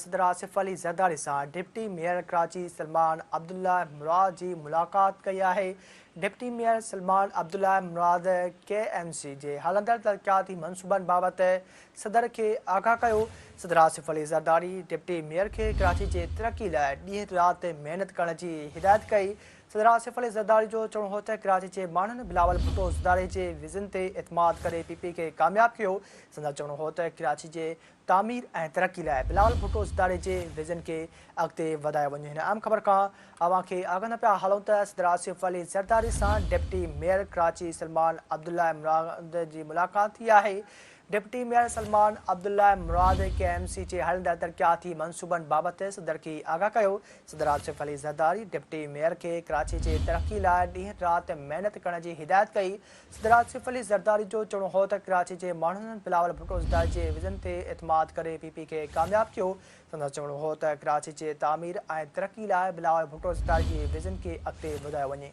सदर आसिफ अली ज़रदारी सां deputy mayor Karachi Salman Abdullah मुराद जी मुलाक़ात कई है। डिप्टी मेयर सलमान अब्दुल्ला मुराद KMC जे हलंदड़ तरक्याती मनसूबनि बाबति सदर के आगाह कयो। सदर आसिफ अली ज़रदारी डिप्टी मेयर के कराची जे तरक्की लाइ ॾींहुं राति महिनत करण जी हिदायत कई। सदर आसिफ अली ज़रदारी जो चवणु हो त कराची जे माण्हुनि बिलावल भुट्टो ज़रदारी जे विज़न ते एतमाद करे PP खे कामयाब कियो। संदसि चवणु हो त कराची जे तामीर ऐं तरक्की लाइ बिलावल भुट्टो ज़रदारी जे विज़न खे अॻिते वधायो वञे। हिन अहम ख़बर खां अवां खे आगाह पिया हलूं त सदर आसिफ अली ज़रदारी सां डिप्टी मेयर कराची सलमान अब्दुल्ला मुराद जी मुलाक़ात थी आहे। डिप्टी मेयर सलमान अब्दुल्ला मुराद KMC जे हलंदड़ तरक्याती मनसूबनि बाबति सदर खे आगाह कयो। सदर आसिफ अली ज़रदारी डिप्टी मेयर खे कराची जे तरक्की लाइ ॾींहुं राति महिनत करण जी हिदायत कई। सदर आसिफ अली ज़रदारी जो चवणु हो त कराची जे माण्हुनि बिलावल भुट्टो ज़रदारी जे विज़न ते एतमाद करे PP खे कामयाब कियो। संदसि चवणु हो त कराची जे तामीर ऐं तरक्की लाइ बिलावल भुट्टो ज़रदारी जे विज़न खे अॻिते वधायो वञे।